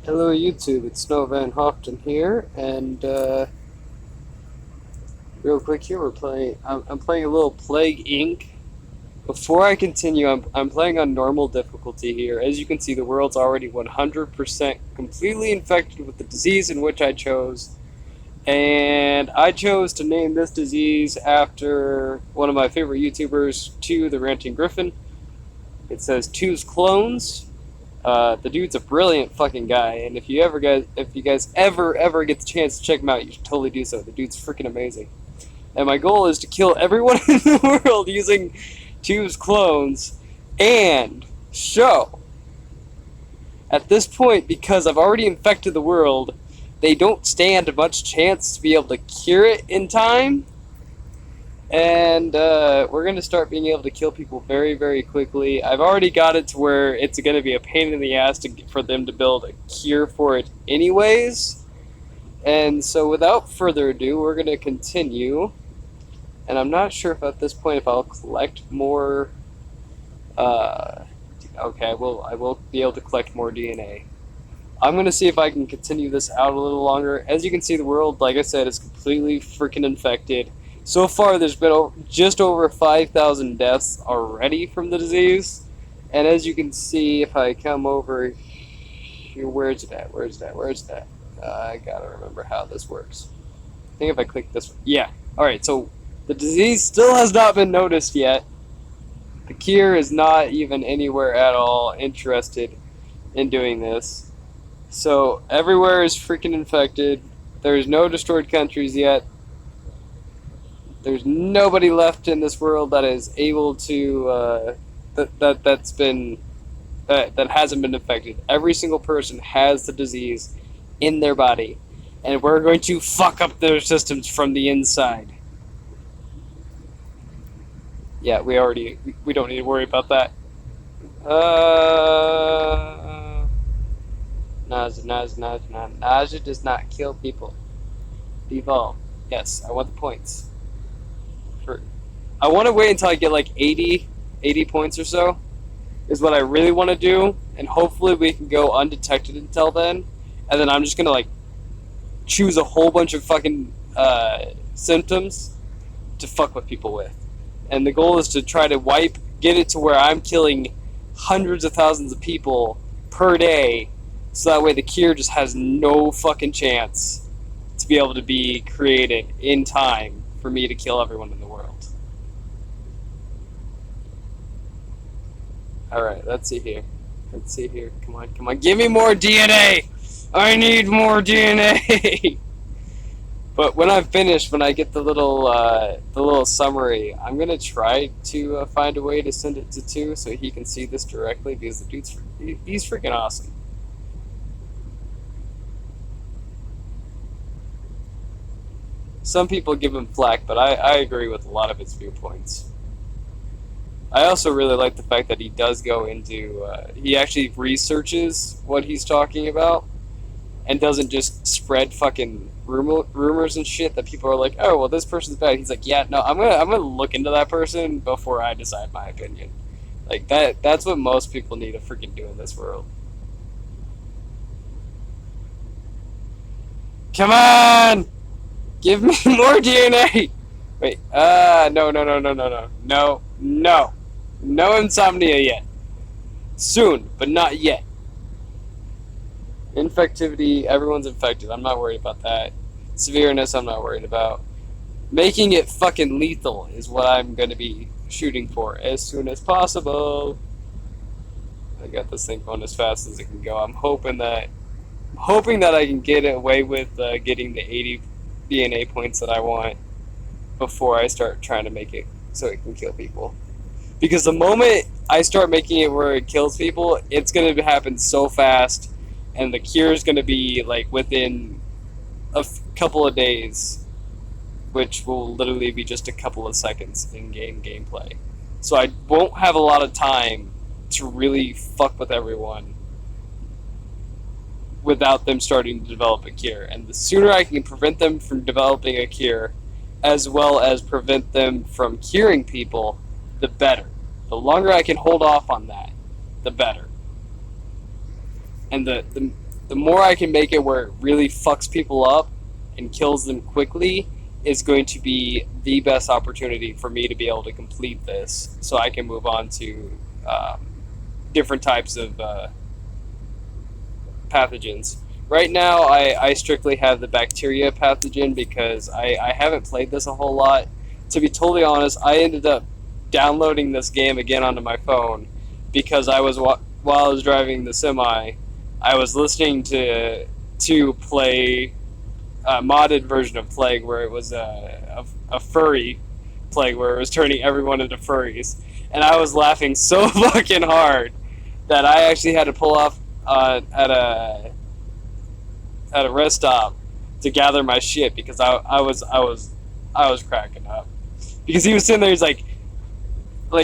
Hello YouTube, it's Snow Van Hofton here, and real quick here we're playing. I'm playing a little Plague Inc. Before I continue, I'm playing on normal difficulty here. As you can see, the world's already 100% completely infected with the disease in which I chose, and I chose to name this disease after one of my favorite YouTubers, the Ranting Gryphon. It says Two's clones. The dude's a brilliant fucking guy, and if you guys ever get the chance to check him out, you should totally do so. The dude's freaking amazing. And my goal is to kill everyone in the world using Two's clones, and show at this point, because I've already infected the world, they don't stand much chance to be able to cure it in time. And we're going to start being able to kill people very, very quickly. I've already got it to where it's going to be a pain in the ass for them to build a cure for it anyways. And so without further ado, we're going to continue. And I'm not sure if at this point if I'll collect more... okay, I will be able to collect more DNA. I'm going to see if I can continue this out a little longer. As you can see, the world, like I said, is completely freaking infected. So far, there's been just over 5,000 deaths already from the disease. And as you can see, if I come over here, where's it at? I gotta remember how this works. I think if I click this one. Yeah. Alright, so the disease still has not been noticed yet. The cure is not even anywhere at all interested in doing this. So everywhere is freaking infected. There's no destroyed countries yet. There's nobody left in this world that is able to that hasn't been infected. Every single person has the disease in their body, and we're going to fuck up their systems from the inside. Yeah, we don't need to worry about that. Nausea does not kill people. Devolve. Yes, I want the points. I want to wait until I get like 80 points or so is what I really want to do, and hopefully we can go undetected until then, and then I'm just going to like choose a whole bunch of fucking symptoms to fuck with people with. And the goal is to try to get it to where I'm killing hundreds of thousands of people per day, so that way the cure just has no fucking chance to be able to be created in time for me to kill everyone in the world. Alright, let's see here. Come on. Give me more DNA! I need more DNA! But when I'm finished, when I get the little summary, I'm gonna try to find a way to send it to 2 so he can see this directly, because the dude's he's freaking awesome. Some people give him flack, but I agree with a lot of his viewpoints. I also really like the fact that he does go into, he actually researches what he's talking about, and doesn't just spread fucking rumors and shit that people are like, oh, well, this person's bad. He's like, yeah, no, I'm gonna look into that person before I decide my opinion. Like, that's what most people need to freaking do in this world. Come on! Give me more DNA! Wait, no insomnia yet. Soon, but not yet. Infectivity, everyone's infected. I'm not worried about that. Severeness, I'm not worried about. Making it fucking lethal is what I'm going to be shooting for as soon as possible. I got this thing going as fast as it can go. I'm hoping that I can get away with getting the 80 DNA points that I want before I start trying to make it so it can kill people. Because the moment I start making it where it kills people, it's going to happen so fast, and the cure is going to be like within a couple of days, which will literally be just a couple of seconds in gameplay. So I won't have a lot of time to really fuck with everyone without them starting to develop a cure. And the sooner I can prevent them from developing a cure, as well as prevent them from curing people, the better. The longer I can hold off on that, the better. And the the more I can make it where it really fucks people up and kills them quickly is going to be the best opportunity for me to be able to complete this, so I can move on to different types of pathogens. Right now, I strictly have the bacteria pathogen because I haven't played this a whole lot. To be totally honest, I ended up downloading this game again onto my phone because while I was driving the semi, I was listening to play a modded version of Plague where it was a furry Plague where it was turning everyone into furries, and I was laughing so fucking hard that I actually had to pull off at a rest stop to gather my shit because I was cracking up because he was sitting there. He's like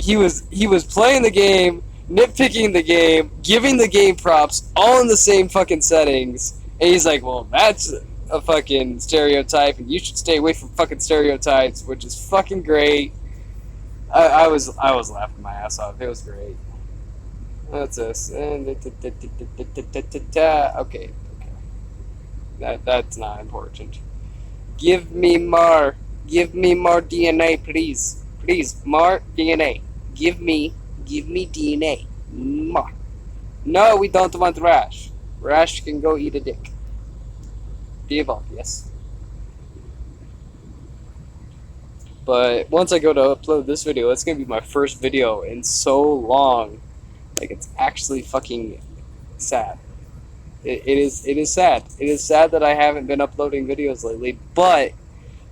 he was playing the game, nitpicking the game, giving the game props, all in the same fucking settings, and he's like, "Well, that's a fucking stereotype, and you should stay away from fucking stereotypes," which is fucking great. I was laughing my ass off. It was great. That's us. Okay. That's not important. Give me more. Give me more DNA, please. Please, more DNA. Give me DNA. More. No, we don't want Rash. Rash can go eat a dick. Devolve, yes. But once I go to upload this video, it's gonna be my first video in so long. Like, it's actually fucking sad. It is sad. It is sad that I haven't been uploading videos lately, but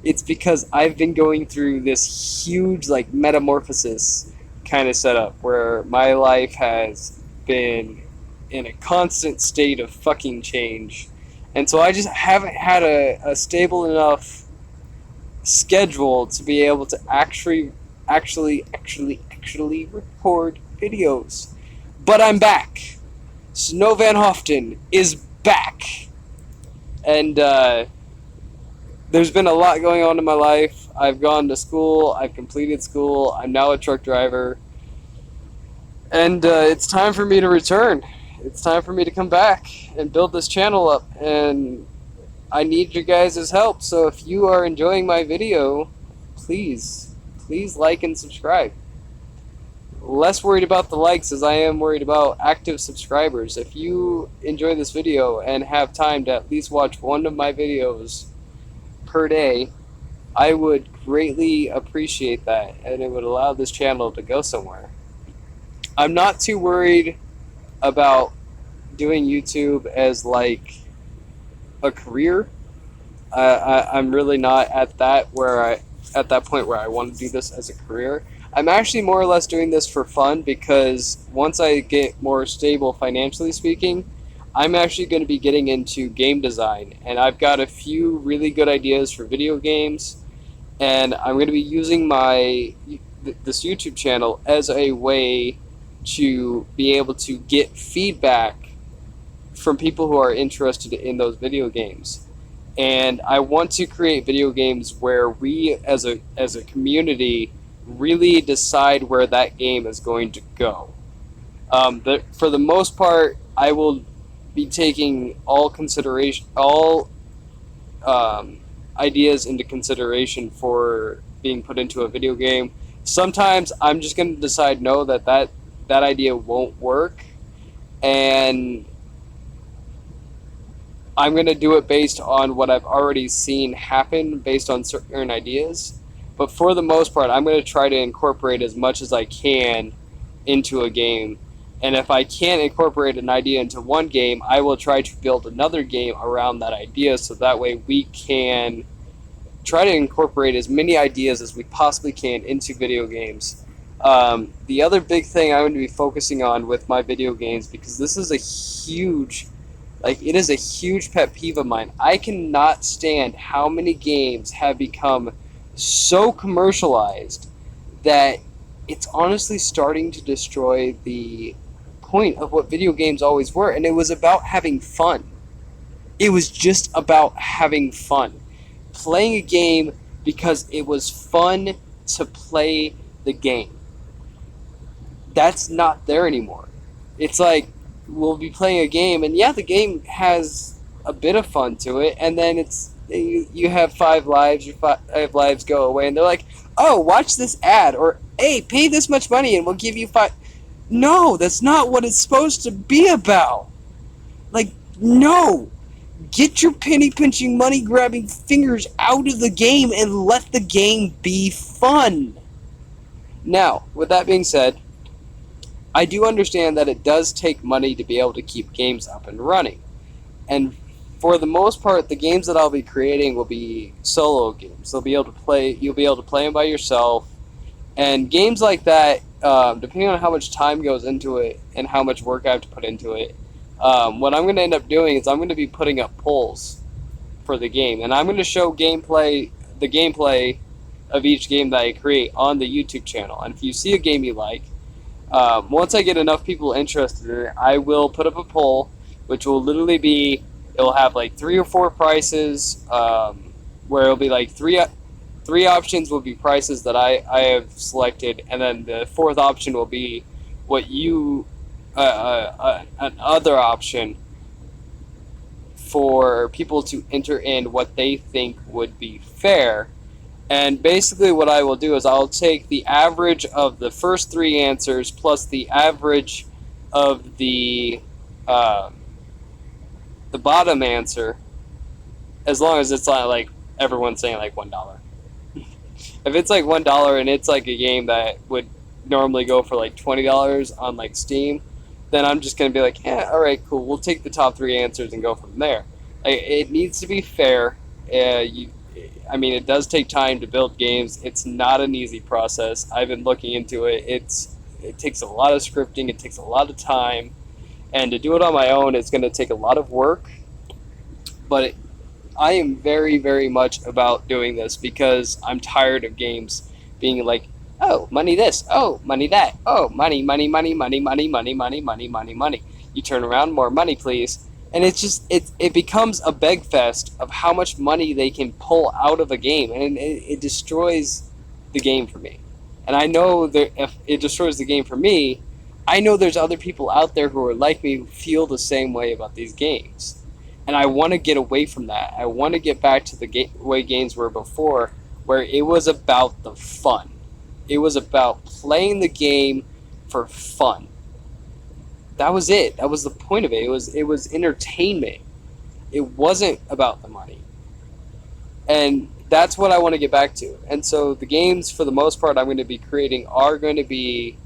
it's because I've been going through this huge, like, metamorphosis kind of setup where my life has been in a constant state of fucking change. And so I just haven't had a stable enough schedule to be able to actually record videos. But I'm back. Snow Van Hoften is back. And there's been a lot going on in my life. I've gone to school. I've completed school. I'm now a truck driver. And it's time for me to return. It's time for me to come back and build this channel up. And I need your guys' help. So if you are enjoying my video, please like and subscribe. Less worried about the likes as I am worried about active subscribers. If you enjoy this video and have time to at least watch one of my videos per day, I would greatly appreciate that, and it would allow this channel to go somewhere. I'm not too worried about doing YouTube as like a career. I'm really not at that point where I want to do this as a career. I'm actually more or less doing this for fun because once I get more stable financially speaking, I'm actually going to be getting into game design, and I've got a few really good ideas for video games, and I'm going to be using this YouTube channel as a way to be able to get feedback from people who are interested in those video games. And I want to create video games where we as a community really decide where that game is going to go. For the most part, I will be taking all ideas into consideration for being put into a video game. Sometimes I'm just going to decide no, that idea won't work, and I'm going to do it based on what I've already seen happen based on certain ideas. But for the most part, I'm going to try to incorporate as much as I can into a game. And if I can't incorporate an idea into one game, I will try to build another game around that idea, so that way we can try to incorporate as many ideas as we possibly can into video games. The other big thing I'm going to be focusing on with my video games, because this is it is a huge pet peeve of mine. I cannot stand how many games have become so commercialized that it's honestly starting to destroy the point of what video games always were, and it was about having fun. It was just about having fun. Playing a game because it was fun to play the game. That's not there anymore. It's like we'll be playing a game, and yeah, the game has a bit of fun to it, and then you have 5 lives, your 5 lives go away, and they're like, oh, watch this ad, or hey, pay this much money and we'll give you 5. No, that's not what it's supposed to be about. Like, no. Get your penny pinching, money grabbing fingers out of the game and let the game be fun. Now, with that being said, I do understand that it does take money to be able to keep games up and running. And for the most part, the games that I'll be creating will be solo games. You'll be able to play them by yourself. And games like that, depending on how much time goes into it and how much work I have to put into it, what I'm going to end up doing is I'm going to be putting up polls for the game. And I'm going to show the gameplay of each game that I create on the YouTube channel. And if you see a game you like, once I get enough people interested in it, I will put up a poll, which will literally be, it'll have like 3 or 4 prices, where it'll be like three options will be prices that I have selected, and then the 4th option will be what you, another option for people to enter in what they think would be fair. And basically what I will do is I'll take the average of the first 3 answers plus the average of the bottom answer, as long as it's not like everyone's saying like $1. If it's like $1 and it's like a game that would normally go for like $20 on like Steam, then I'm just gonna be like, yeah, all right, cool. We'll take the top 3 answers and go from there. It needs to be fair. I mean, it does take time to build games. It's not an easy process. I've been looking into it. It takes a lot of scripting. It takes a lot of time, and to do it on my own, it's going to take a lot of work. But I am very, very much about doing this because I'm tired of games being like, oh, money this, oh, money that, oh, money, money, money, money, money, money, money, money, money, money. You turn around, more money, please. And it's just, it becomes a beg fest of how much money they can pull out of a game, and it destroys the game for me. And I know that if it destroys the game for me, I know there's other people out there who are like me who feel the same way about these games. And I want to get away from that. I want to get back to the way games were before, where it was about the fun. It was about playing the game for fun. That was it. That was the point of it. It was entertainment. It wasn't about the money. And that's what I want to get back to. And so the games, for the most part, I'm going to be creating are going to be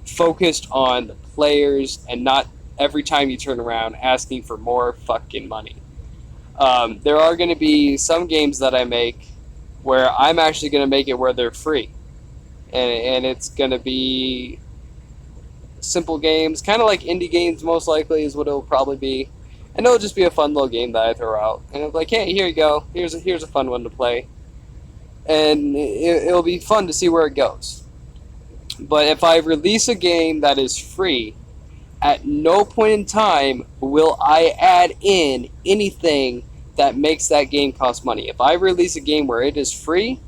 focused on the players and not every time you turn around asking for more fucking money. There are going to be some games that I make where I'm actually going to make it where they're free. And it's going to be simple games, kind of like indie games most likely is what it'll probably be. And it'll just be a fun little game that I throw out. And it'll be like, hey, here you go. Here's a fun one to play. And it'll be fun to see where it goes. But if I release a game that is free, at no point in time will I add in anything that makes that game cost money. If I release a game where it is free,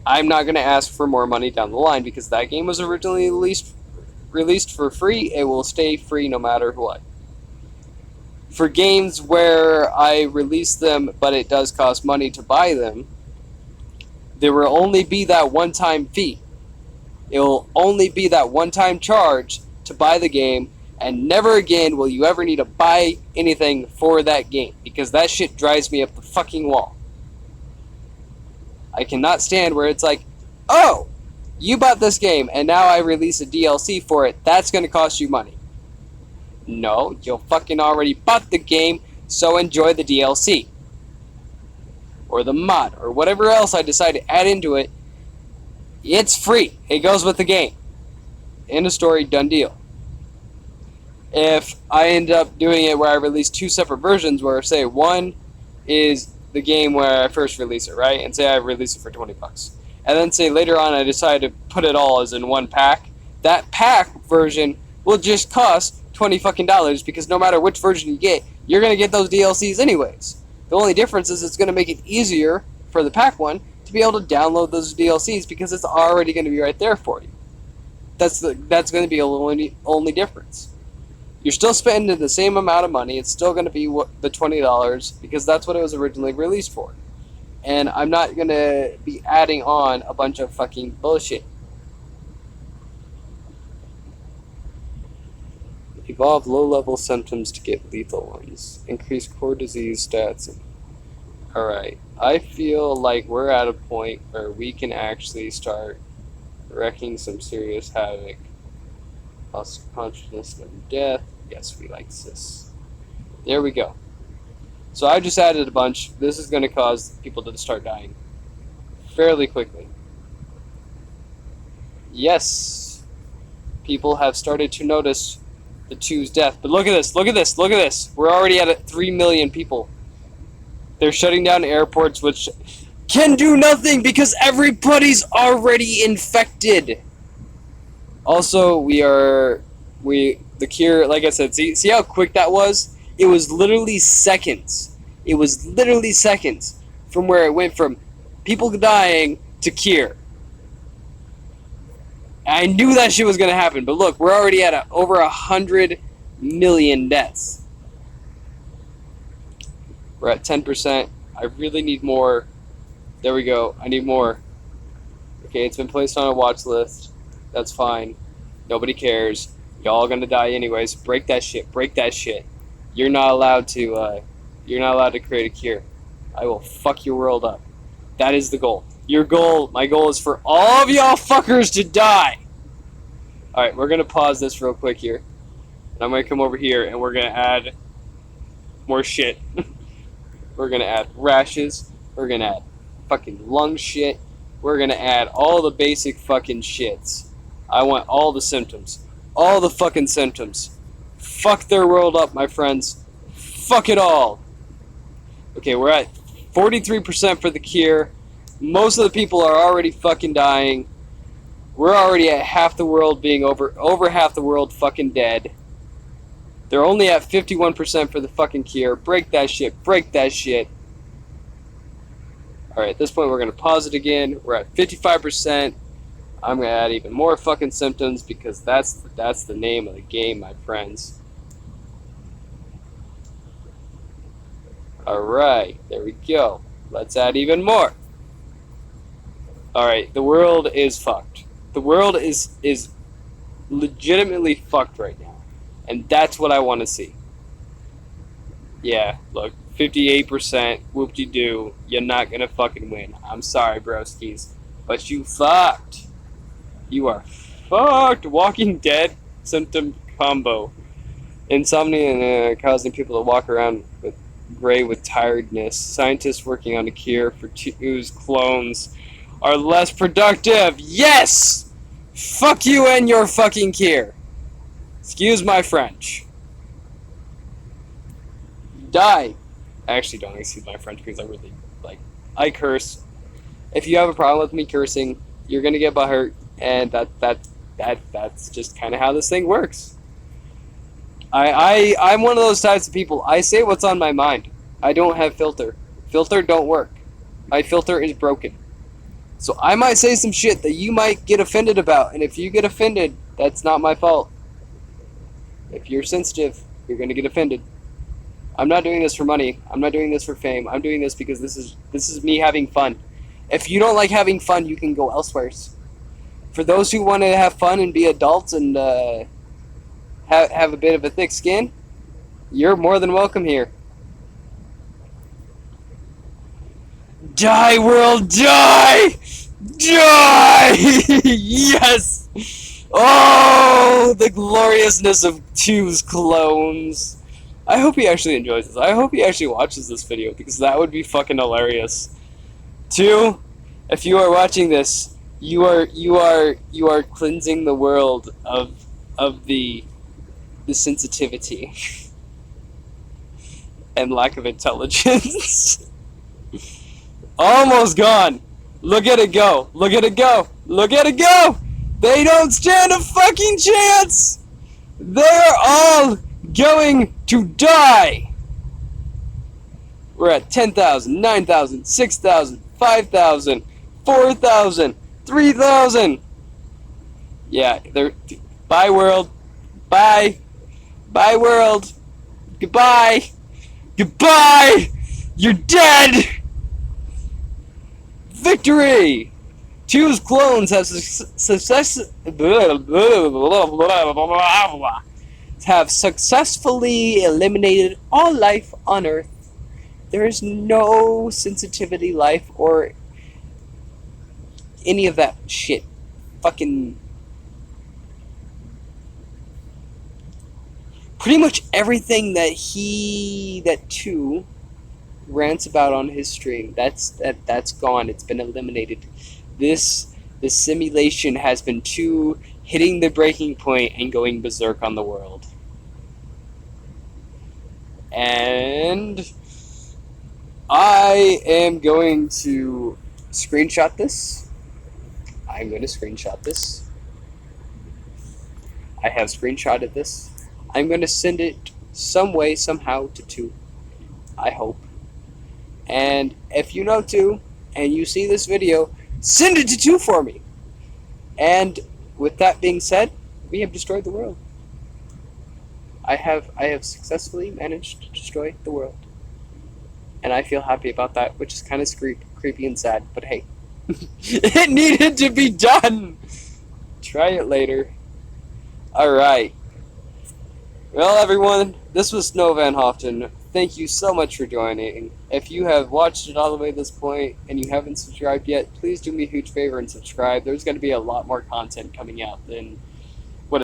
I'm not going to ask for more money down the line because that game was originally released for free. It will stay free no matter what. For games where I release them but it does cost money to buy them, there will only be that one-time fee. It will only be that one-time charge to buy the game, and never again will you ever need to buy anything for that game, because that shit drives me up the fucking wall. I cannot stand where it's like, oh, you bought this game and now I release a DLC for it, that's going to cost you money. No, you fucking already bought the game, so enjoy the DLC. Or the mod, or whatever else I decide to add into it. It's free. It goes with the game. End of story, done deal. If I end up doing it where I release 2 separate versions, where say one is the game where I first release it, right? And say I release it for $20. And then say later on I decide to put it all as in one pack. That pack version will just cost $20 fucking dollars, because no matter which version you get, you're going to get those DLCs anyways. The only difference is it's going to make it easier for the pack one to be able to download those DLCs because it's already going to be right there for you. That's going to be the only difference. You're still spending the same amount of money. It's still going to be the $20 because that's what it was originally released for. And I'm not going to be adding on a bunch of fucking bullshit. Evolve low-level symptoms to get lethal ones. Increase core disease stats. Alright. I feel like we're at a point where we can actually start wreaking some serious havoc. Loss of consciousness and death. Yes, we like this. There we go. So I just added a bunch. This is going to cause people to start dying fairly quickly. Yes. People have started to notice the 2's death. But look at this, look at this, look at this. We're already at 3 million people. They're shutting down airports, which can do nothing because everybody's already infected. Also, the cure, like I said, see how quick that was? It was literally seconds. It was literally seconds from where it went from people dying to cure. I knew that shit was going to happen, but look, we're already at over 100 million deaths. We're at 10%. I really need more. There we go. I need more. Okay, it's been placed on a watch list. That's fine. Nobody cares. Y'all gonna die anyways. Break that shit. Break that shit. You're not allowed to. You're not allowed to create a cure. I will fuck your world up. That is the goal. Your goal. My goal is for all of y'all fuckers to die. All right, we're gonna pause this real quick here, and I'm gonna come over here and we're gonna add more shit. We're gonna add rashes. We're gonna add fucking lung shit. We're gonna add all the basic fucking shits. I want all the symptoms. All the fucking symptoms. Fuck their world up, my friends. Fuck it all. Okay, we're at 43% for the cure. Most of the people are already fucking dying. We're already at half the world being over half the world fucking dead. They're only at 51% for the fucking cure. Break that shit. Break that shit. Alright, at this point we're going to pause it again. We're at 55%. I'm going to add even more fucking symptoms because that's the name of the game, my friends. Alright, there we go. Let's add even more. Alright, the world is fucked. The world is legitimately fucked right now. And that's what I want to see. Yeah, look, 58%, whoop-de-doo, you're not gonna fucking win. I'm sorry, broskies, but you fucked. You are fucked. Walking Dead symptom combo. Insomnia and causing people to walk around with gray with tiredness. Scientists working on a cure for whose clones are less productive. Yes! Fuck you and your fucking cure. Excuse my French. Die. I actually don't excuse my French because I curse. If you have a problem with me cursing, you're gonna get butthurt, and that's just kind of how this thing works. I'm one of those types of people. I say what's on my mind. I don't have filter. Filter don't work. My filter is broken. So I might say some shit that you might get offended about, and if you get offended, that's not my fault. If you're sensitive, you're gonna get offended. I'm not doing this for money. I'm not doing this for fame. I'm doing this because this is me having fun. If you don't like having fun, you can go elsewhere. For those who want to have fun and be adults and have a bit of a thick skin, you're more than welcome here. Die, world, die! Die! Yes! Oh, the gloriousness of 2's clones. I hope he actually enjoys this. I hope he actually watches this video because that would be fucking hilarious. 2, if you are watching this, you are cleansing the world of the sensitivity and lack of intelligence. Almost gone. Look at it go. Look at it go. Look at it go. They don't stand a fucking chance. They're all going to die. We're at 10,000, 9,000, 6,000, 5,000, 4,000, 3,000. Yeah, they're. Bye, world. Bye. Bye, world. Goodbye. Goodbye. You're dead. Victory. Two's clones have successfully eliminated all life on Earth. There is no sensitivity life or any of that shit. Fucking pretty much everything that two rants about on his stream. That's gone. It's been eliminated. This simulation has been two hitting the breaking point and going berserk on the world. And I am going to screenshot this. I'm going to screenshot this. I have screenshotted this. I'm going to send it some way, somehow to two. I hope. And if you know two, and you see this video, send it to two for me. And with that being said, we have destroyed the world. I have successfully managed to destroy the world. And I feel happy about that, which is kind of creepy and sad, but hey. It needed to be done! Try it later. Alright. Well, everyone, this was Snow Van Hoften. Thank you so much for joining. If you have watched it all the way to this point and you haven't subscribed yet, please do me a huge favor and subscribe. There's going to be a lot more content coming out than